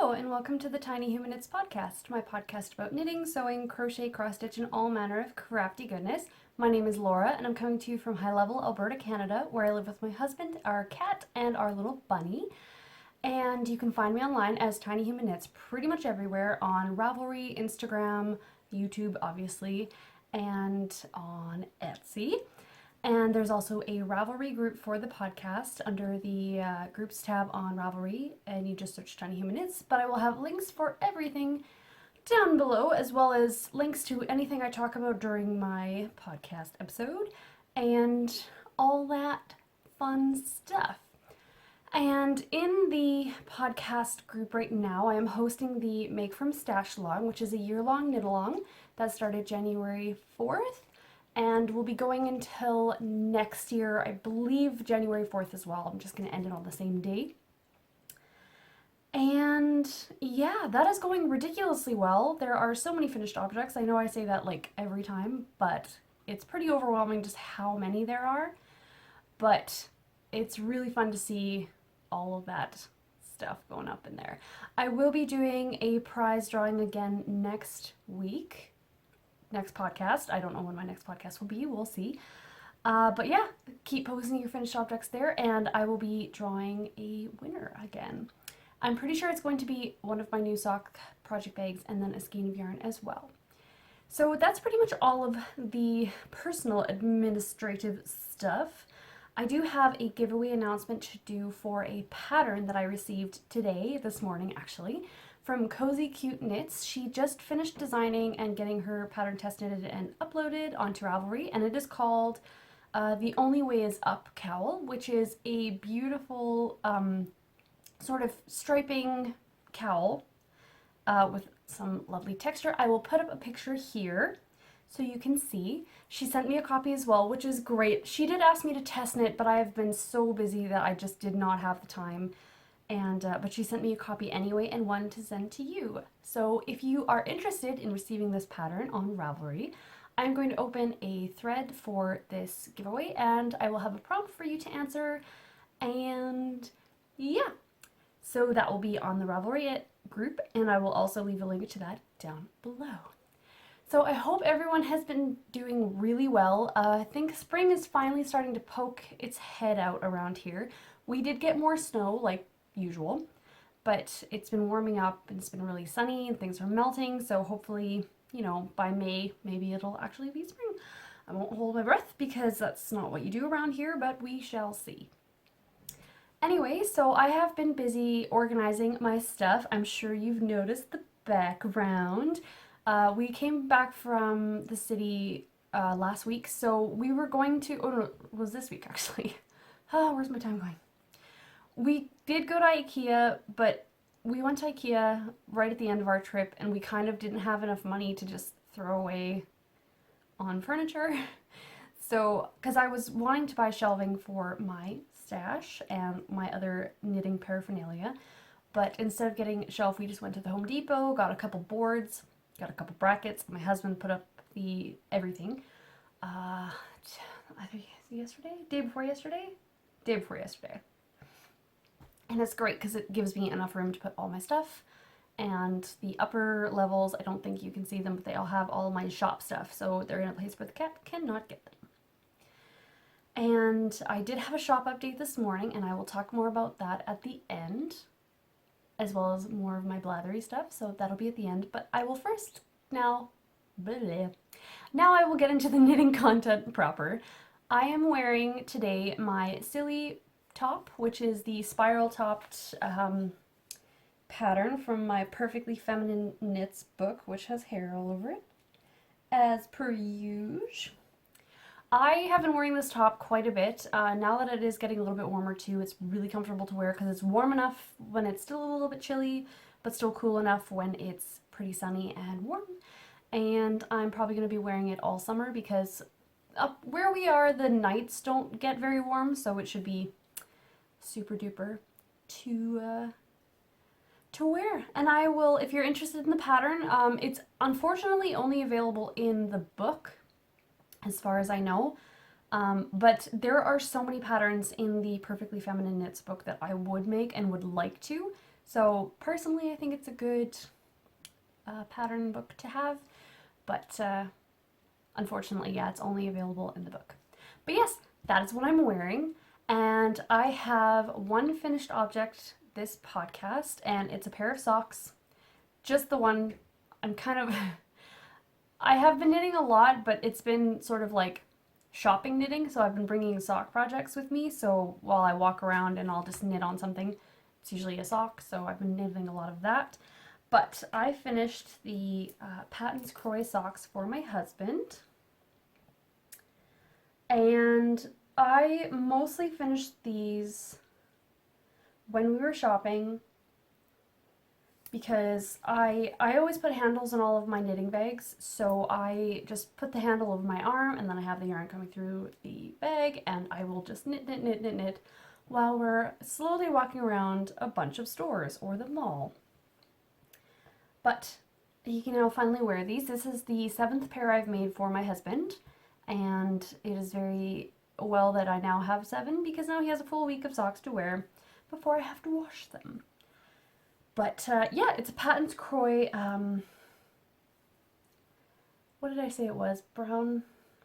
Hello and welcome to the Tiny Human Knits podcast, my podcast about knitting, sewing, crochet, cross-stitch, and all manner of crafty goodness. My name is Laura and I'm coming to you from High Level, Alberta, Canada, where I live with my husband, our cat, and our little bunny. And you can find me online as Tiny Human Knits pretty much everywhere on Ravelry, Instagram, YouTube obviously, and on Etsy. And there's also a Ravelry group for the podcast under the groups tab on Ravelry, and you just search Tiny Human Knits. But I will have links for everything down below, as well as links to anything I talk about during my podcast episode, and all that fun stuff. And in the podcast group right now, I am hosting the Make From Stashalong, which is a year-long knit-along that started January 4th. And we'll be going until next year, I believe January 4th as well. I'm just going to end it on the same date. And yeah, that is going ridiculously well. There are so many finished objects. I know I say that like every time, but it's pretty overwhelming just how many there are. But it's really fun to see all of that stuff going up in there. I will be doing a prize drawing again next week. Next podcast. I don't know when my next podcast will be. We'll see. But yeah, keep posting your finished objects there and I will be drawing a winner again. I'm pretty sure it's going to be one of my new sock project bags and then a skein of yarn as well. So that's pretty much all of the personal administrative stuff. I do have a giveaway announcement to do for a pattern that I received today, this morning actually, from Cozy Cute Knits. She just finished designing and getting her pattern test knitted and uploaded onto Ravelry, and it is called The Only Way Is Up cowl, which is a beautiful sort of striping cowl with some lovely texture. I will put up a picture here so you can see. She sent me a copy as well, which is great. She did ask me to test knit, but I have been so busy that I just did not have the time. And but she sent me a copy anyway and one to send to you. So if you are interested in receiving this pattern on Ravelry, I'm going to open a thread for this giveaway and I will have a prompt for you to answer. And yeah, so that will be on the Ravelry group and I will also leave a link to that down below. So I hope everyone has been doing really well. I think spring is finally starting to poke its head out around here. We did get more snow, like usual, but it's been warming up and it's been really sunny and things are melting, so hopefully, you know, by May maybe it'll actually be spring. I won't hold my breath because that's not what you do around here, but we shall see. Anyway, so I have been busy organizing my stuff. I'm sure you've noticed the background. We came back from the city last week, so we were going to, oh no, it was this week actually. Where's my time going? We did go to IKEA, but we went to IKEA right at the end of our trip and we kind of didn't have enough money to just throw away on furniture. So, because I was wanting to buy shelving for my stash and my other knitting paraphernalia, but instead of getting a shelf, we just went to the Home Depot, got a couple boards, got a couple brackets. My husband put up the everything. I think yesterday? Day before yesterday? Day before yesterday. And it's great because it gives me enough room to put all my stuff. And the upper levels, I don't think you can see them, but they all have all my shop stuff. So they're in a place where the cat cannot get them. And I did have a shop update this morning, and I will talk more about that at the end, as well as more of my blathery stuff. So that'll be at the end. But I will first now I will get into the knitting content proper. I am wearing today my silly top, which is the spiral topped pattern from my Perfectly Feminine Knits book, which has hair all over it, as per usual. I have been wearing this top quite a bit. Now that it is getting a little bit warmer too, it's really comfortable to wear because it's warm enough when it's still a little bit chilly, but still cool enough when it's pretty sunny and warm. And I'm probably going to be wearing it all summer because up where we are, the nights don't get very warm, so it should be super duper to wear. And I will, if you're interested in the pattern, it's unfortunately only available in the book as far as I know, but there are so many patterns in the Perfectly Feminine Knits book that I would make and would like to, So personally, I think it's a good pattern book to have, but unfortunately, yeah, it's only available in the book. But yes, that is what I'm wearing, and I have one finished object this podcast, and it's a pair of socks. Just the one. I'm kind of I have been knitting a lot, but it's been sort of like shopping knitting, so I've been bringing sock projects with me, so while I walk around and I'll just knit on something, it's usually a sock, so I've been knitting a lot of that. But I finished the Patons Croy socks for my husband, and I mostly finished these when we were shopping because I always put handles in all of my knitting bags, so I just put the handle over my arm and then I have the yarn coming through the bag and I will just knit, knit, knit, knit, knit while we're slowly walking around a bunch of stores or the mall. But he can now finally wear these. This is the 7th pair I've made for my husband, and it is very well that I now have 7 because now he has a full week of socks to wear before I have to wash them. But yeah, it's a Patons Croy, what did I say it was?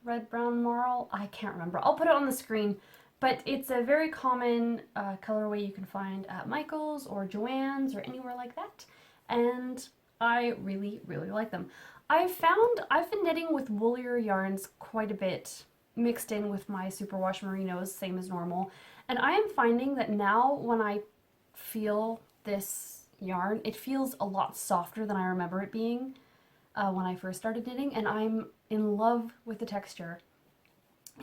Red, brown, marl? I can't remember. I'll put it on the screen. But it's a very common colorway you can find at Michael's or Joann's or anywhere like that. And I really, really like them. I've been knitting with woolier yarns quite a bit, mixed in with my superwash merinos, same as normal. And I am finding that now when I feel this yarn, it feels a lot softer than I remember it being when I first started knitting, and I'm in love with the texture.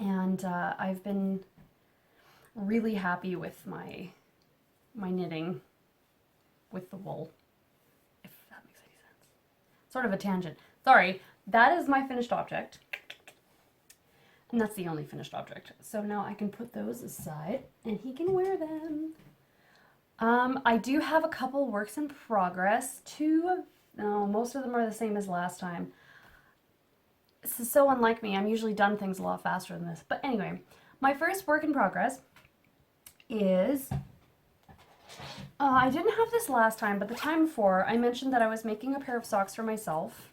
And I've been really happy with my knitting with the wool, if that makes any sense. Sort of a tangent. Sorry, that is my finished object. And that's the only finished object. So now I can put those aside and he can wear them. I do have a couple works in progress. Most of them are the same as last time. This is so unlike me. I'm usually done things a lot faster than this. But anyway, my first work in progress is, I didn't have this last time, but the time before, I mentioned that I was making a pair of socks for myself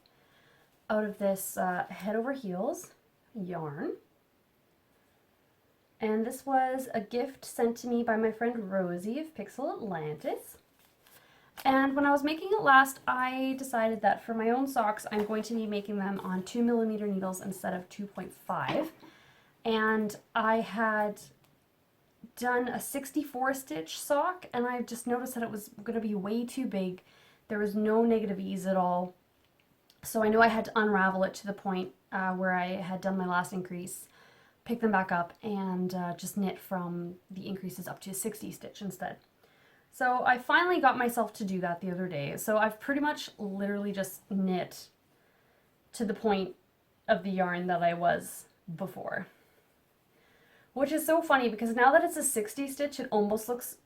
out of this head over heels yarn. And this was a gift sent to me by my friend Rosie of Pixel Atlantis. And when I was making it last, I decided that for my own socks, I'm going to be making them on 2mm needles instead of 2.5. And I had done a 64 stitch sock, and I just noticed that it was going to be way too big. There was no negative ease at all. So I knew I had to unravel it to the point where I had done my last increase, pick them back up, and just knit from the increases up to 60 stitch instead. So I finally got myself to do that the other day. So I've pretty much literally just knit to the point of the yarn that I was before. Which is so funny because now that it's a 60 stitch, it almost looks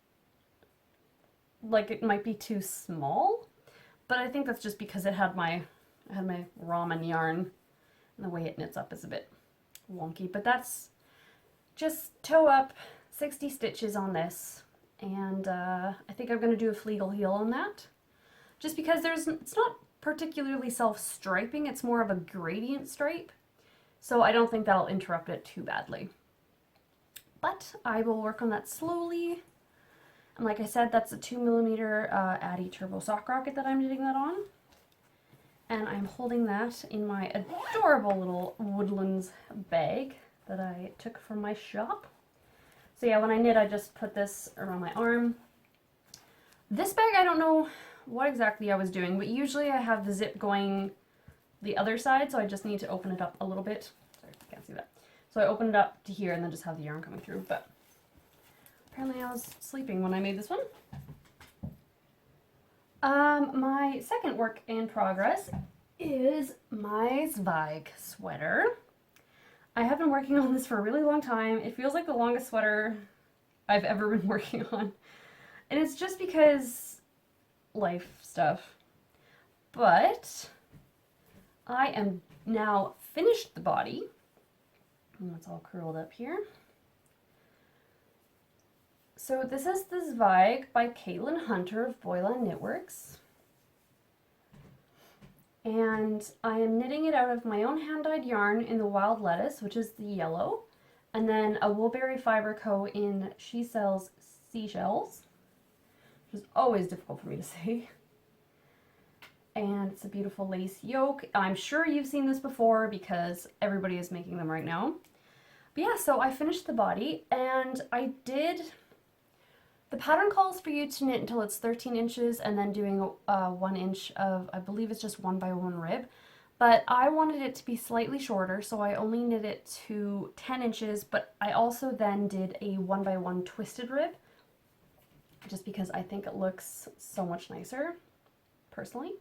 like it might be too small. But I think that's just because I had my ramen yarn, and the way it knits up is a bit wonky. But that's just toe up 60 stitches on this. And I think I'm going to do a fleegle heel on that. Just because it's not particularly self-striping, it's more of a gradient stripe. So I don't think that'll interrupt it too badly. But I will work on that slowly. And like I said, that's a 2mm Addy Turbo Sock Rocket that I'm knitting that on. And I'm holding that in my adorable little Woodlands bag that I took from my shop. So yeah, when I knit, I just put this around my arm. This bag, I don't know what exactly I was doing, but usually I have the zip going the other side, so I just need to open it up a little bit. Sorry, I can't see that. So I open it up to here and then just have the yarn coming through, but apparently I was sleeping when I made this one. My second work in progress is my Zweig sweater. I have been working on this for a really long time. It feels like the longest sweater I've ever been working on. And it's just because life stuff. But I am now finished the body. And it's all curled up here. So this is the Zweig by Caitlin Hunter of Boylan Knitworks. And I am knitting it out of my own hand-dyed yarn in the Wild Lettuce, which is the yellow, and then a Woolberry Fibre Co in She Sells Seashells, which is always difficult for me to say. And it's a beautiful lace yoke. I'm sure you've seen this before because everybody is making them right now. But yeah, so I finished the body, and I did... The pattern calls for you to knit until it's 13 inches and then doing 1 inch of, I believe it's just 1 by 1 rib. But I wanted it to be slightly shorter, so I only knit it to 10 inches, but I also then did a 1 by 1 twisted rib, just because I think it looks so much nicer, personally.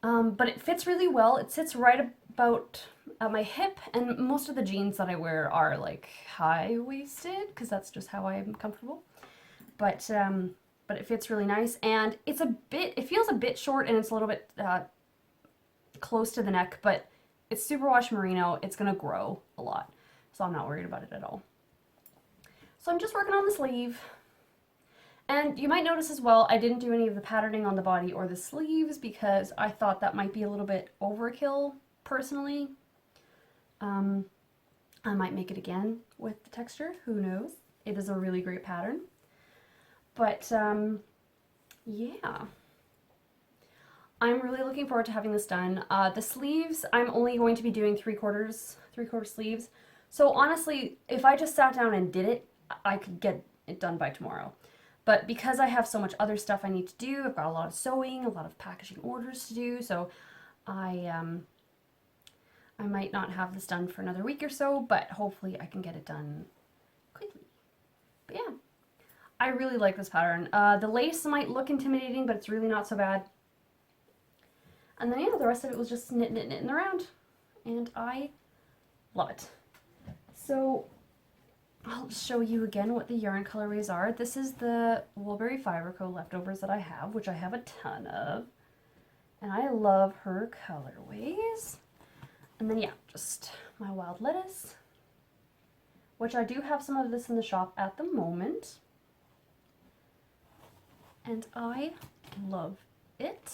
But it fits really well. It sits right about at my hip, and most of the jeans that I wear are like high-waisted because that's just how I'm comfortable. But it fits really nice, and it feels a bit short, and it's a little bit close to the neck, but it's superwash merino. It's gonna grow a lot, so I'm not worried about it at all. So I'm just working on the sleeve. And you might notice as well, I didn't do any of the patterning on the body or the sleeves because I thought that might be a little bit overkill, personally. I might make it again with the texture, who knows? It is a really great pattern. But, yeah. I'm really looking forward to having this done. The sleeves, I'm only going to be doing three-quarter sleeves. So honestly, if I just sat down and did it, I could get it done by tomorrow. But because I have so much other stuff I need to do, I've got a lot of sewing, a lot of packaging orders to do, so I might not have this done for another week or so, but hopefully I can get it done quickly. But yeah, I really like this pattern. The lace might look intimidating, but it's really not so bad. And then yeah, the rest of it was just knitting around, and I love it. So I'll show you again what the yarn colorways are. This is the Woolberry Fibre Co leftovers that I have, which I have a ton of. And I love her colorways. And then yeah, just my Wild Lettuce, which I do have some of this in the shop at the moment. And I love it.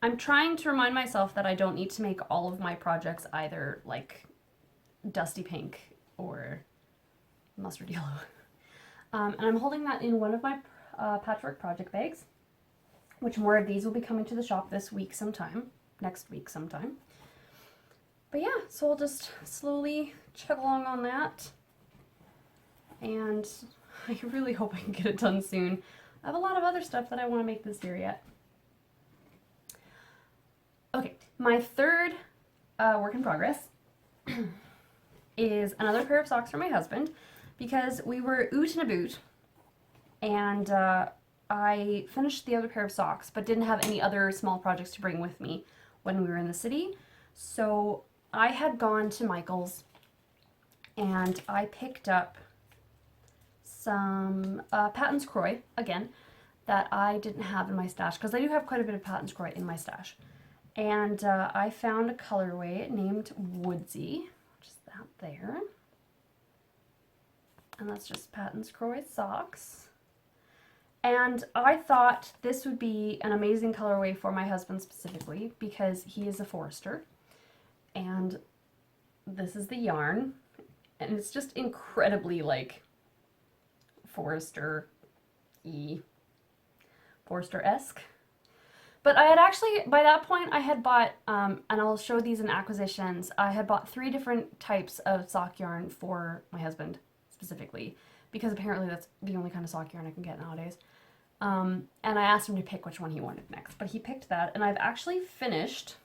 I'm trying to remind myself that I don't need to make all of my projects either like dusty pink or mustard yellow. And I'm holding that in one of my patchwork project bags, which more of these will be coming to the shop this week sometime, next week sometime. But yeah, so I'll just slowly chug along on that, and I really hope I can get it done soon. I have a lot of other stuff that I want to make this year yet. Okay, my third work in progress is another pair of socks for my husband, because we were oot and about, and I finished the other pair of socks, but didn't have any other small projects to bring with me when we were in the city. So I had gone to Michael's, and I picked up some Patton's Croix, again, that I didn't have in my stash, because I do have quite a bit of Patton's Croix in my stash. And I found a colorway named Woodsie, which is that there. And that's just Patton's Croix socks. And I thought this would be an amazing colorway for my husband specifically, because he is a forester. And this is the yarn. And it's just incredibly like forester-y, forester-esque. But I had actually, by that point, I had bought, and I'll show these in acquisitions, I had bought 3 different types of sock yarn for my husband, specifically, because apparently that's the only kind of sock yarn I can get nowadays. And I asked him to pick which one he wanted next, but he picked that, and I've actually finished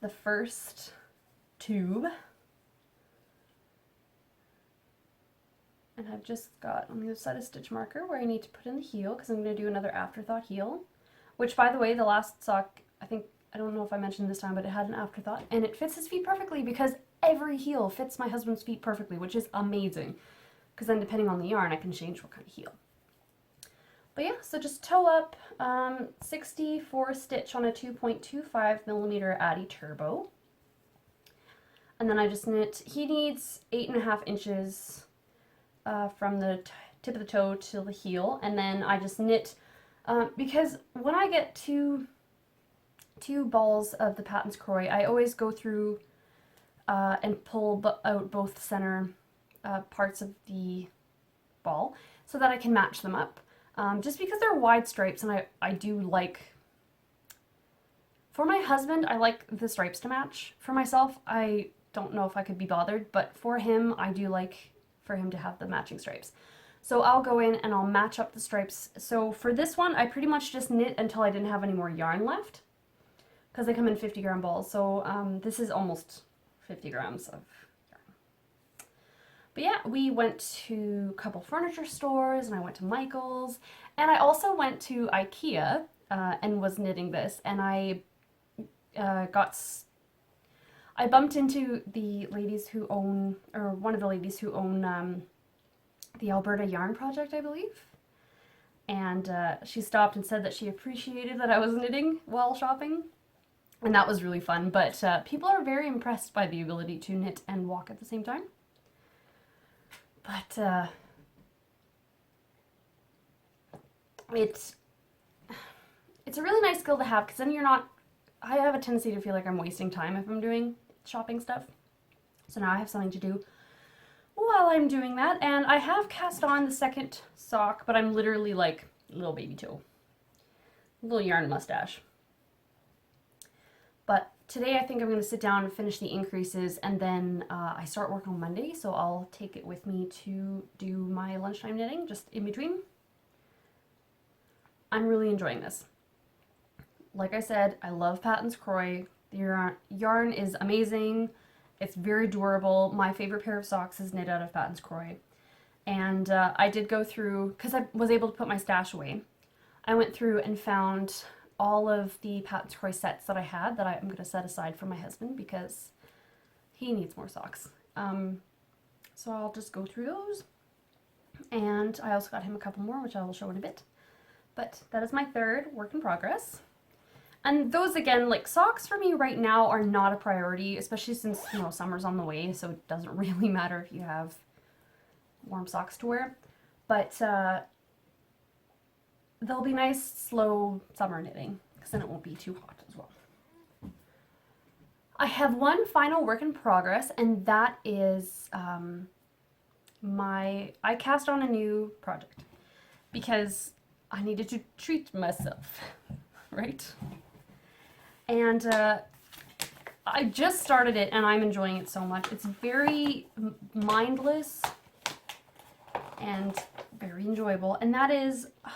the first tube. And I've just got on the other side a stitch marker where I need to put in the heel, because I'm going to do another afterthought heel. Which, by the way, the last sock, I don't know if I mentioned this time, but it had an afterthought. And it fits his feet perfectly, because every heel fits my husband's feet perfectly, which is amazing. Because then, depending on the yarn, I can change what kind of heel. But yeah, so just toe up 64 stitch on a 2.25mm Addy Turbo. And then I just knit, he needs 8.5 inches from the tip of the toe to the heel, and then I just knit, because when I get two balls of the Patons Kroy, I always go through and pull out both center parts of the ball so that I can match them up. Just because they're wide stripes, and I do like, for my husband, I like the stripes to match. For myself, I don't know if I could be bothered, but for him, I do like for him to have the matching stripes. So I'll go in and I'll match up the stripes. So for this one, I pretty much just knit until I didn't have any more yarn left, because they come in 50-gram balls. So this is almost 50 grams of yarn. But yeah, we went to a couple furniture stores, and I went to Michael's, and I also went to IKEA and was knitting this, and I bumped into the ladies who own, or one of the ladies who own the Alberta Yarn Project, I believe. And she stopped and said that she appreciated that I was knitting while shopping. And that was really fun. But people are very impressed by the ability to knit and walk at the same time. But it's a really nice skill to have, because then you're not, I have a tendency to feel like I'm wasting time if I'm doing shopping stuff. So now I have something to do while I'm doing that. And I have cast on the second sock, but I'm literally like little baby toe. Little yarn mustache. But today I think I'm going to sit down and finish the increases, and then I start work on Monday, so I'll take it with me to do my lunchtime knitting just in between. I'm really enjoying this. Like I said, I love Patons Kroy. The yarn is amazing. It's very durable. My favorite pair of socks is knit out of Patons Kroy. And I did go through, because I was able to put my stash away, I went through and found all of the Patons Kroy sets that I had that I'm going to set aside for my husband, because he needs more socks. So I'll just go through those. And I also got him a couple more, which I will show in a bit. But that is my third work in progress. And those, again, like, socks for me right now are not a priority, especially since, you know, summer's on the way, so it doesn't really matter if you have warm socks to wear. But they'll be nice, slow summer knitting, because then it won't be too hot as well. I have one final work in progress, and that is I cast on a new project, because I needed to treat myself, right? And I just started it, and I'm enjoying it so much. It's very mindless and very enjoyable, and that is, I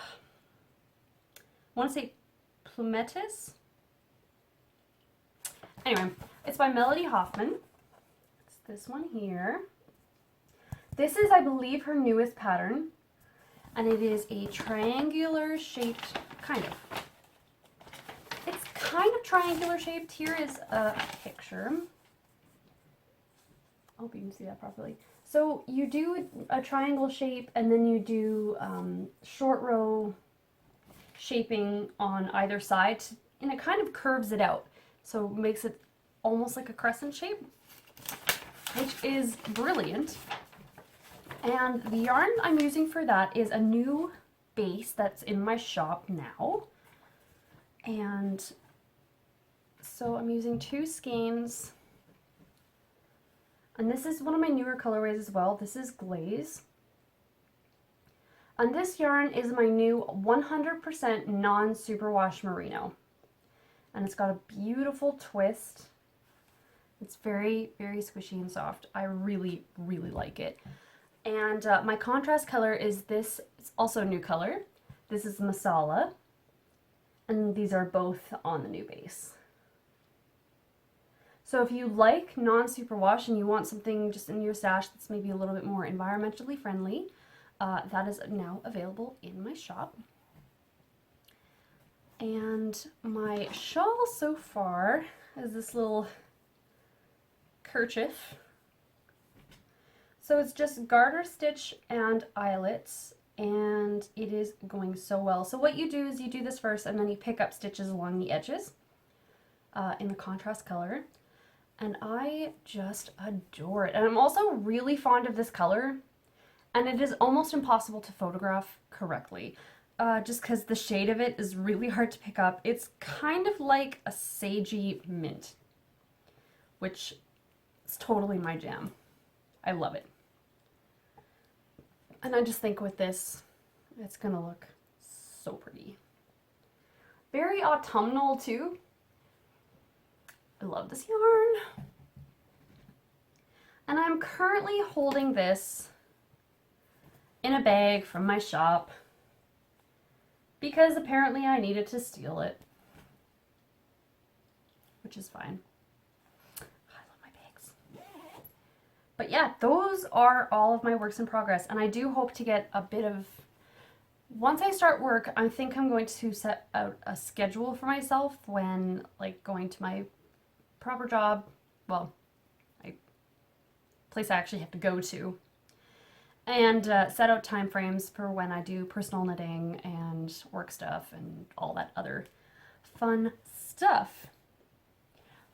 want to say Plumetis? Anyway, it's by Melody Hoffman. It's this one here. This is, I believe, her newest pattern, and it is a triangular shaped, kind of. It's kind of triangular shaped. Here is a picture. I hope you can see that properly. So you do a triangle shape, and then you do short row shaping on either side, and it kind of curves it out. So it makes it almost like a crescent shape, which is brilliant. And the yarn I'm using for that is a new base that's in my shop now. And so I'm using 2 skeins. And this is one of my newer colorways as well. This is Glaze. And this yarn is my new 100% non-superwash merino. And it's got a beautiful twist. It's very, very squishy and soft. I really, really like it. And my contrast color is this. It's also a new color. This is Masala. And these are both on the new base. So if you like non-superwash and you want something just in your stash that's maybe a little bit more environmentally friendly, that is now available in my shop. And my shawl so far is this little kerchief. So it's just garter stitch and eyelets, and it is going so well. So what you do is you do this first, and then you pick up stitches along the edges in the contrast color. And I just adore it. And I'm also really fond of this color. and it is almost impossible to photograph correctly. Just because the shade of it is really hard to pick up. It's kind of like a sagey mint, which is totally my jam. I love it. And I just think with this, it's gonna look so pretty. Very autumnal too. I love this yarn. And I'm currently holding this in a bag from my shop because apparently I needed to steal it, which is fine. I love my bags. But yeah, those are all of my works in progress, and I do hope to get a bit of, once I start work, I think I'm going to set out a schedule for myself when, like, going to my proper job, well, place I actually have to go to, and set out time frames for when I do personal knitting and work stuff and all that other fun stuff.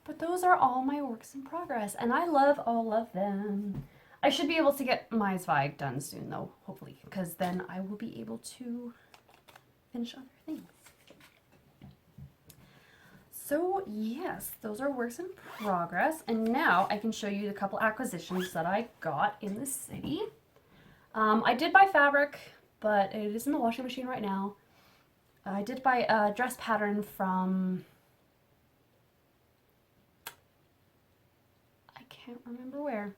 But those are all my works in progress, and I love all of them. I should be able to get my Zweig done soon though, hopefully, because then I will be able to finish other things. So yes, those are works in progress, and now I can show you the couple acquisitions that I got in the city. I did buy fabric, but it is in the washing machine right now. I did buy a dress pattern from, I can't remember where,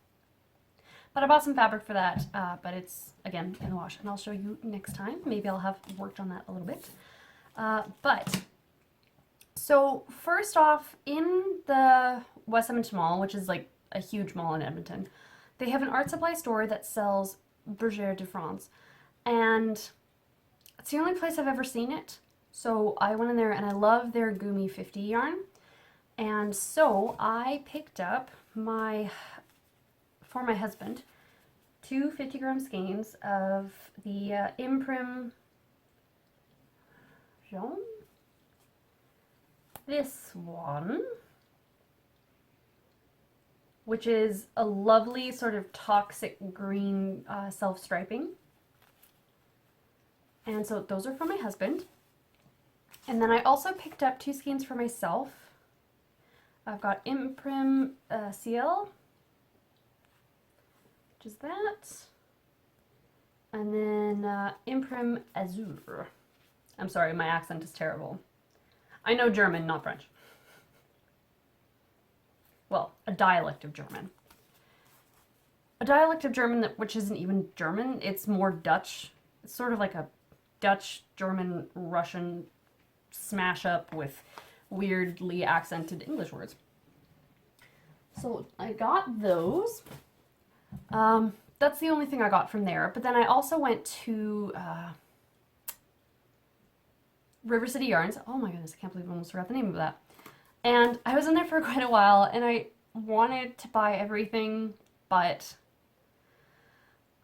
but I bought some fabric for that, but it's, again, in the wash, and I'll show you next time. Maybe I'll have worked on that a little bit. So first off, in the West Edmonton Mall, which is like a huge mall in Edmonton, they have an art supply store that sells Bergere de France, and it's the only place I've ever seen it. So I went in there and I love their Goomy 50 yarn, and so I picked up for my husband, two 50-gram skeins of the Imprim Jaun. This one, which is a lovely sort of toxic green self-striping. And so those are for my husband. And then I also picked up two skeins for myself. I've got Imprim Ciel, which is that. And then Imprim Azur. I'm sorry, my accent is terrible. I know German, not French. Well, a dialect of German. A dialect of German which isn't even German, it's more Dutch. It's sort of like a Dutch, German, Russian smash up with weirdly accented English words. So I got those. That's the only thing I got from there. But then I also went to River City Yarns. Oh my goodness, I can't believe I almost forgot the name of that. And I was in there for quite a while, and I wanted to buy everything, but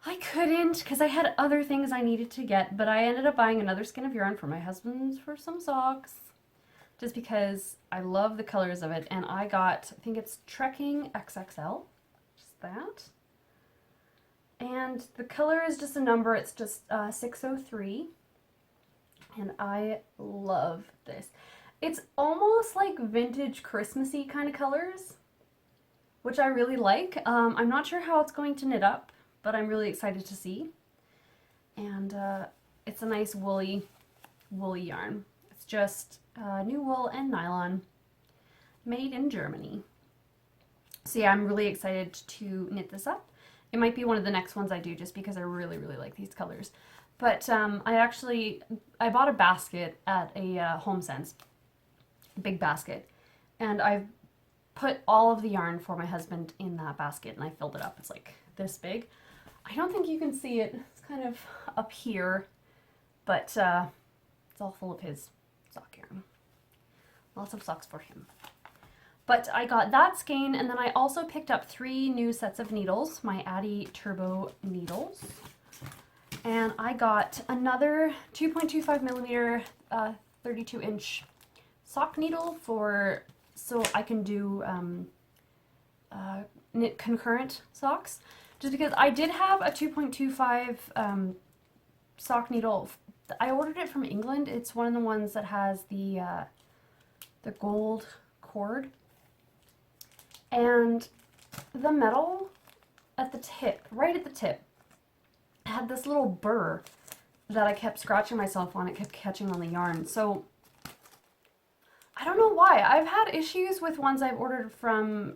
I couldn't because I had other things I needed to get. But I ended up buying another skein of yarn for my husband for some socks, just because I love the colors of it. And I got, I think it's Trekking XXL, just that. And the color is just a number, it's just 603. And I love this. It's almost like vintage Christmassy kind of colors, which I really like. I'm not sure how it's going to knit up, but I'm really excited to see. And it's a nice woolly yarn. It's just new wool and nylon, made in Germany. So yeah, I'm really excited to knit this up. It might be one of the next ones I do just because I really, really like these colors. But I bought a basket at a Home Sense, big basket, and I've put all of the yarn for my husband in that basket, and I filled it up. It's like this big. I don't think you can see it. It's kind of up here, but it's all full of his sock yarn. Lots of socks for him. But I got that skein, and then I also picked up 3 new sets of needles, my Addy Turbo needles. And I got another 2.25 millimeter 32-inch sock needle so I can do knit concurrent socks. just because I did have a 2.25 sock needle. I ordered it from England. It's one of the ones that has the gold cord. And the metal at the tip, right at the tip, had this little burr that I kept scratching myself on. It kept catching on the yarn. So I don't know why. I've had issues with ones I've ordered from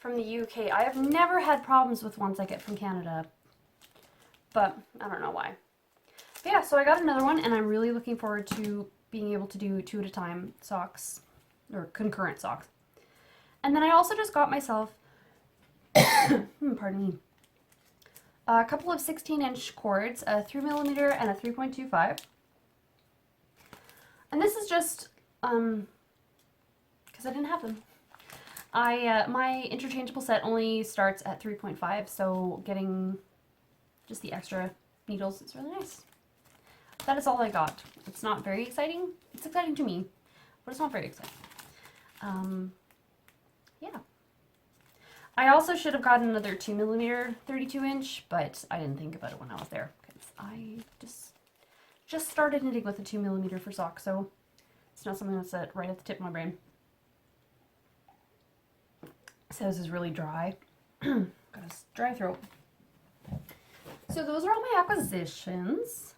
the UK. I have never had problems with ones I get from Canada, but I don't know why. But yeah, so I got another one, and I'm really looking forward to being able to do 2 at a time socks, or concurrent socks. And then I also just got myself, pardon me, a couple of 16-inch cords, a 3mm and a 3.25. And this is just, because I didn't have them. My interchangeable set only starts at 3.5, so getting just the extra needles is really nice. That is all I got. It's not very exciting. It's exciting to me, but it's not very exciting. Yeah. I also should have gotten another 2mm 32-inch, but I didn't think about it when I was there, because I just started knitting with a 2mm for socks, so it's not something that's right at the tip of my brain. So this is really dry. Got a dry throat. So those are all my acquisitions.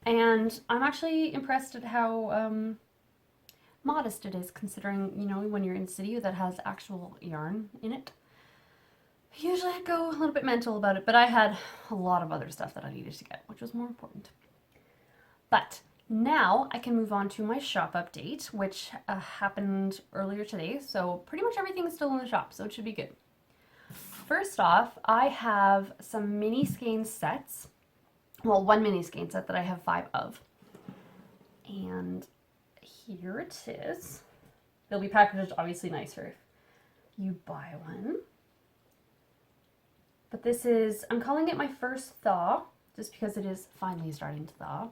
And I'm actually impressed at how modest it is, considering, you know, when you're in a city that has actual yarn in it. Usually I'd go a little bit mental about it, but I had a lot of other stuff that I needed to get, which was more important. But now I can move on to my shop update, which happened earlier today. So pretty much everything is still in the shop, so it should be good. First off, I have some mini skein sets. Well, one mini skein set that I have 5 of. And here it is. They'll be packaged obviously nicer if you buy one. But this is, I'm calling it my first thaw, just because it is finally starting to thaw.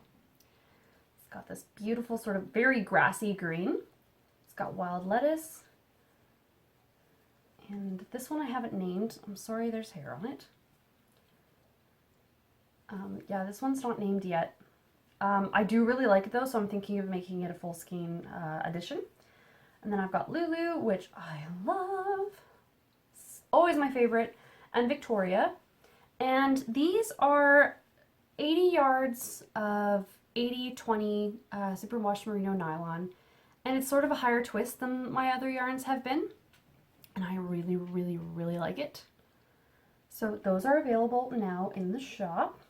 It's got this beautiful sort of very grassy green. It's got wild lettuce. And this one I haven't named. I'm sorry, there's hair on it. Yeah, this one's not named yet. I do really like it though, so I'm thinking of making it a full skein edition. And then I've got Lulu, which I love. It's always my favorite. And Victoria. And these are 80 yards of 80/20 superwash merino nylon. And it's sort of a higher twist than my other yarns have been. And I really, really, really like it. So those are available now in the shop.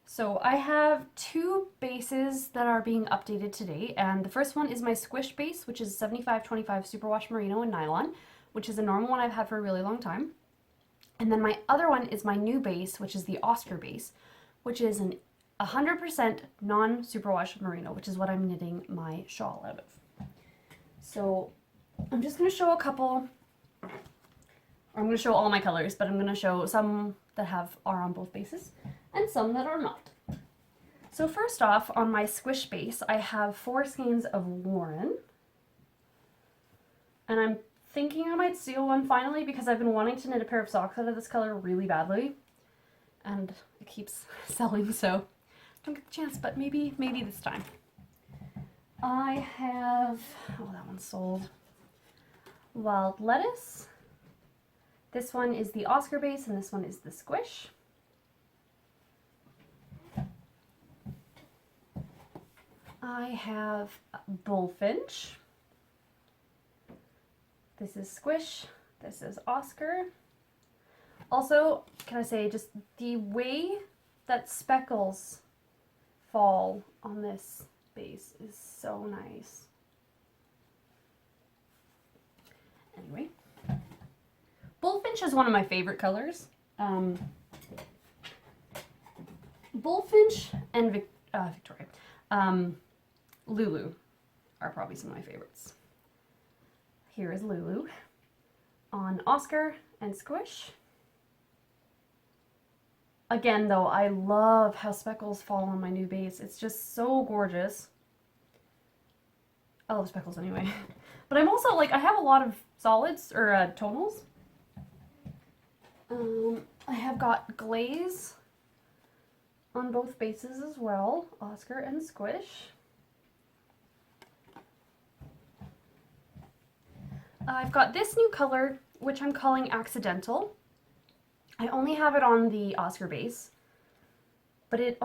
So I have 2 bases that are being updated today, and the first one is my squish base, which is 75/25 superwash merino and nylon, which is a normal one I've had for a really long time. And then my other one is my new base, which is the Oscar base, which is an 100% non-superwash merino, which is what I'm knitting my shawl out of. So I'm just going to show a couple, or I'm going to show all my colors, but I'm going to show some that are on both bases and some that are not. So first off, on my squish base, I have 4 skeins of Warren. And I'm thinking I might steal one finally, because I've been wanting to knit a pair of socks out of this color really badly. And it keeps selling, so don't get the chance, but maybe this time. I have, oh, that one's sold. Wild lettuce. This one is the Oscar base, and this one is the squish. I have Bullfinch. This is squish. This is Oscar. Also, can I say, just the way that speckles fall on this base is so nice. Anyway, Bullfinch is one of my favorite colors. Bullfinch and Victoria. Lulu are probably some of my favorites. Here is Lulu on Oscar and squish. Again though, I love how speckles fall on my new base. It's just so gorgeous. I love speckles anyway. But I'm also like, I have a lot of solids or tonals. I have got glaze on both bases as well, Oscar and Squish. I've got this new color, which I'm calling Accidental. I only have it on the Oscar base, but it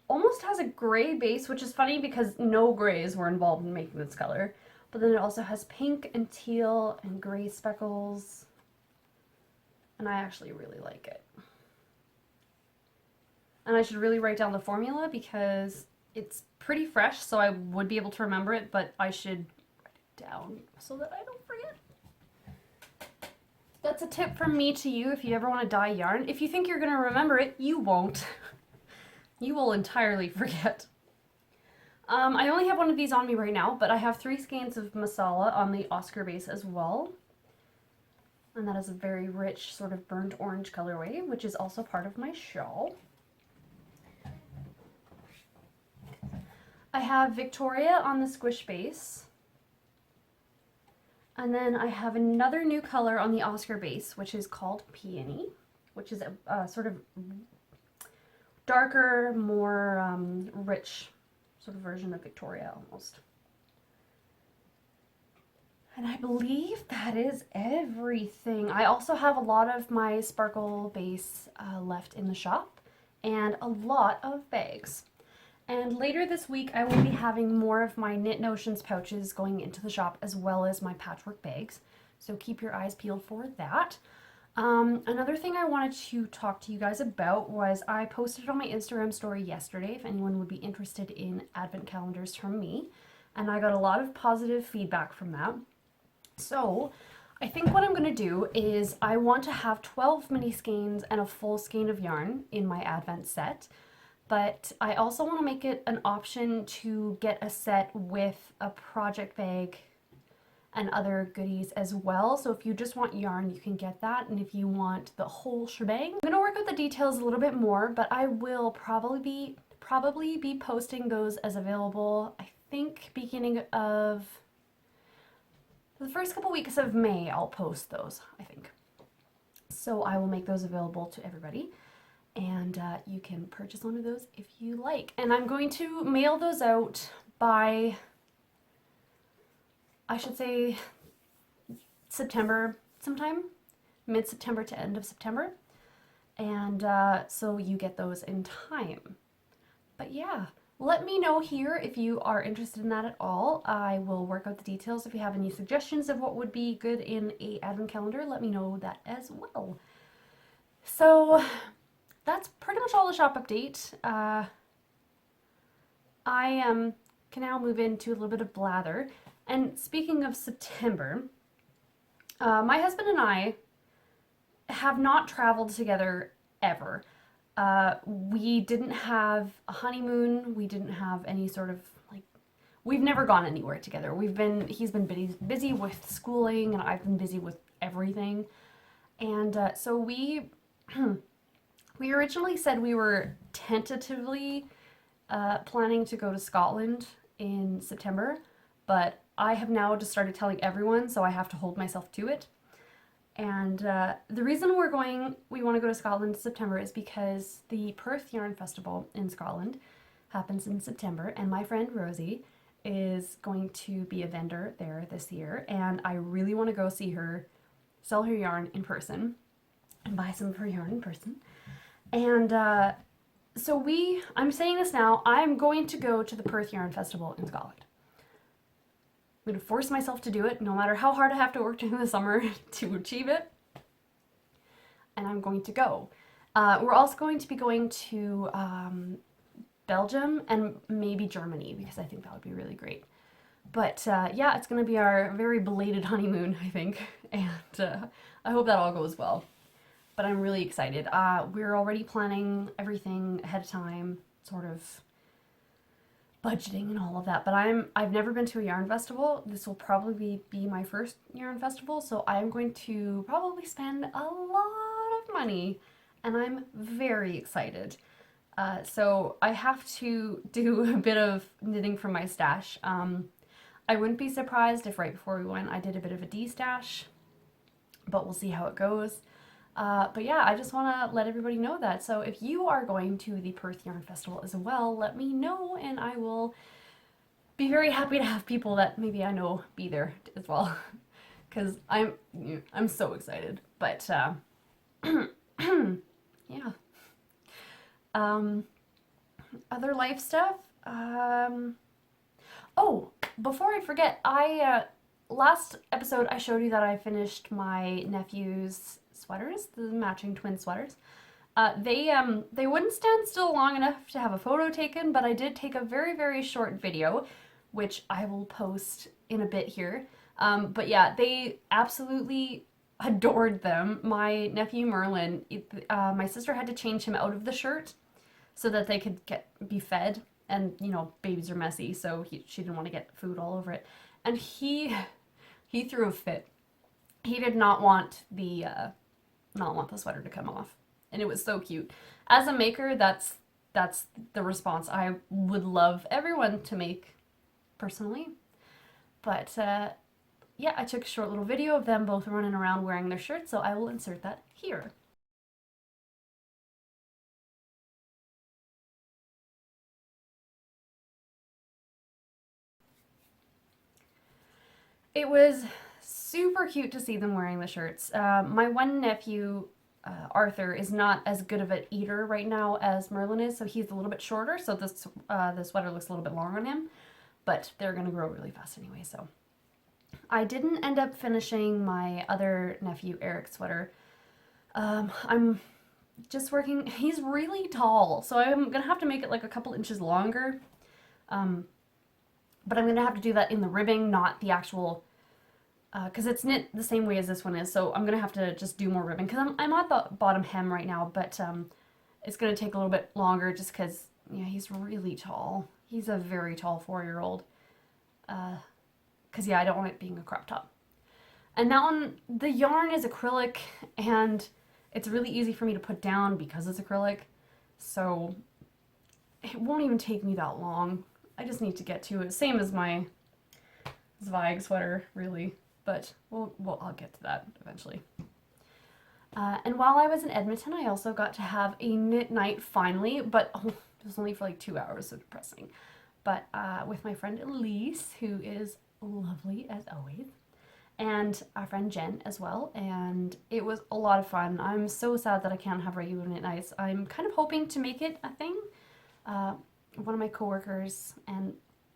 almost has a gray base, which is funny because no grays were involved in making this color. But then it also has pink and teal and gray speckles, and I actually really like it. And I should really write down the formula because it's pretty fresh, so I would be able to remember it, but I should write it down so that I don't forget. That's a tip from me to you if you ever want to dye yarn. If you think you're going to remember it, you won't. You will entirely forget. I only have one of these on me right now, but I have 3 skeins of masala on the Oscar base as well. And that is a very rich sort of burnt orange colorway, which is also part of my shawl. I have Victoria on the Squish base. And then I have another new color on the Oscar base, which is called Peony, which is a sort of darker, more rich sort of version of Victoria almost. And I believe that is everything. I also have a lot of my sparkle base left in the shop and a lot of bags. And later this week I will be having more of my Knit Notions pouches going into the shop as well as my patchwork bags. So keep your eyes peeled for that. Another thing I wanted to talk to you guys about was I posted on my Instagram story yesterday if anyone would be interested in advent calendars from me, and I got a lot of positive feedback from that. So I think what I'm going to do is I want to have 12 mini skeins and a full skein of yarn in my advent set, but I also want to make it an option to get a set with a project bag and other goodies as well. So if you just want yarn, you can get that. And if you want the whole shebang, I'm gonna work out the details a little bit more, but I will probably be posting those as available, I think beginning of the first couple weeks of May, I'll post those, I think. So I will make those available to everybody. And you can purchase one of those if you like. And I'm going to mail those out by, I should say, September sometime, mid-September to end of September. And so you get those in time. But yeah, let me know here if you are interested in that at all. I will work out the details. If you have any suggestions of what would be good in a advent calendar, let me know that as well. So that's pretty much all the shop update. I can now move into a little bit of blather. And speaking of September, my husband and I have not traveled together ever. We didn't have a honeymoon. We didn't have any sort of, like, we've never gone anywhere together. He's been busy with schooling and I've been busy with everything. And so we originally said we were tentatively planning to go to Scotland in September, but I have now just started telling everyone, so I have to hold myself to it. And the reason we want to go to Scotland in September is because the Perth Yarn Festival in Scotland happens in September, and my friend Rosie is going to be a vendor there this year, and I really want to go see her sell her yarn in person and buy some of her yarn in person. And so I'm saying this now, I'm going to go to the Perth Yarn Festival in Scotland. I'm going to force myself to do it, no matter how hard I have to work during the summer to achieve it. And I'm going to go. We're also going to be going to Belgium and maybe Germany, because I think that would be really great. But yeah, it's going to be our very belated honeymoon, I think. And I hope that all goes well. But I'm really excited. We're already planning everything ahead of time, sort of budgeting and all of that. But I've never been to a yarn festival. This will probably be my first yarn festival, so I'm going to probably spend a lot of money, and I'm very excited. So I have to do a bit of knitting from my stash. I wouldn't be surprised if right before we went I did a bit of a de-stash, but we'll see how it goes. But yeah, I just want to let everybody know that. So if you are going to the Perth Yarn Festival as well, let me know, and I will be very happy to have people that maybe I know be there as well, because I'm so excited. But yeah. Other life stuff. Oh, before I forget, I last episode I showed you that I finished my nephew's sweaters, the matching twin sweaters. They wouldn't stand still long enough to have a photo taken, but I did take a very, very short video, which I will post in a bit here. But yeah, they absolutely adored them. My nephew Merlin, my sister had to change him out of the shirt so that they could be fed. And you know, babies are messy, so she didn't want to get food all over it. And he threw a fit. He did not want the sweater to come off, and it was so cute. As a maker, that's the response I would love everyone to make personally. But yeah, I took a short little video of them both running around wearing their shirts, so I will insert that here. It was super cute to see them wearing the shirts. My one nephew, Arthur, is not as good of an eater right now as Merlin is, so he's a little bit shorter, so the sweater looks a little bit long on him, but they're going to grow really fast anyway, so. I didn't end up finishing my other nephew, Eric's sweater. I'm just working, he's really tall, so I'm going to have to make it like a couple inches longer, but I'm going to have to do that in the ribbing, not the actual, because it's knit the same way as this one is, so I'm going to have to just do more ribbing, because I'm at the bottom hem right now, but it's going to take a little bit longer just because, yeah, he's really tall. He's a very tall 4-year-old. Because, yeah, I don't want it being a crop top. And that one, the yarn is acrylic, and it's really easy for me to put down because it's acrylic, so it won't even take me that long. I just need to get to it. Same as my Zweig sweater, really, but I'll get to that eventually. And while I was in Edmonton, I also got to have a knit night finally, but it was only for like 2 hours, so depressing. But with my friend Elise, who is lovely as always, and our friend Jen as well, and it was a lot of fun. I'm so sad that I can't have regular knit nights. I'm kind of hoping to make it a thing. One of my coworkers and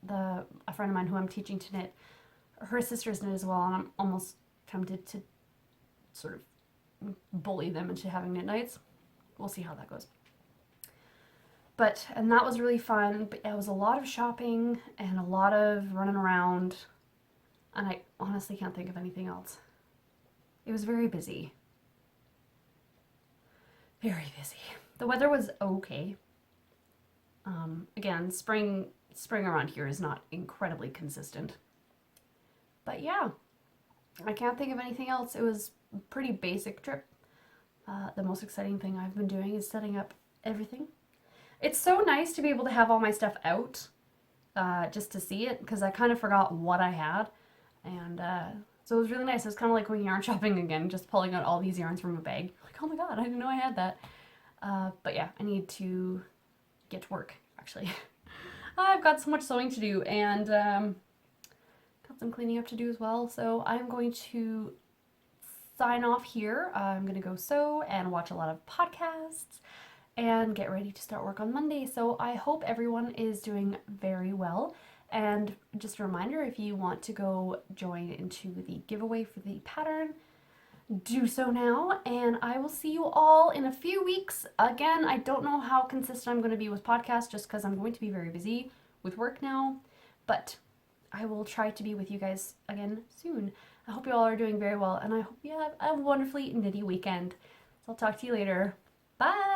a friend of mine who I'm teaching to knit, her sister's knit as well, and I'm almost tempted to sort of bully them into having knit nights. We'll see how that goes. And that was really fun, but it was a lot of shopping and a lot of running around, and I honestly can't think of anything else. It was very busy. Very busy. The weather was okay. Again, spring around here is not incredibly consistent. But yeah, I can't think of anything else. It was a pretty basic trip. The most exciting thing I've been doing is setting up everything. It's so nice to be able to have all my stuff out, just to see it, because I kind of forgot what I had, and so it was really nice. It was kind of like going yarn shopping again, just pulling out all these yarns from a bag. Like, oh my god, I didn't know I had that. But yeah, I need to get to work, actually. I've got so much sewing to do, and got some cleaning up to do as well, so I'm going to sign off here. I'm going to go sew and watch a lot of podcasts and get ready to start work on Monday. So I hope everyone is doing very well. And just a reminder, if you want to go join into the giveaway for the pattern, do so now. And I will see you all in a few weeks. Again, I don't know how consistent I'm going to be with podcasts just because I'm going to be very busy with work now. But I will try to be with you guys again soon. I hope you all are doing very well, and I hope you have a wonderfully knitty weekend. So I'll talk to you later. Bye!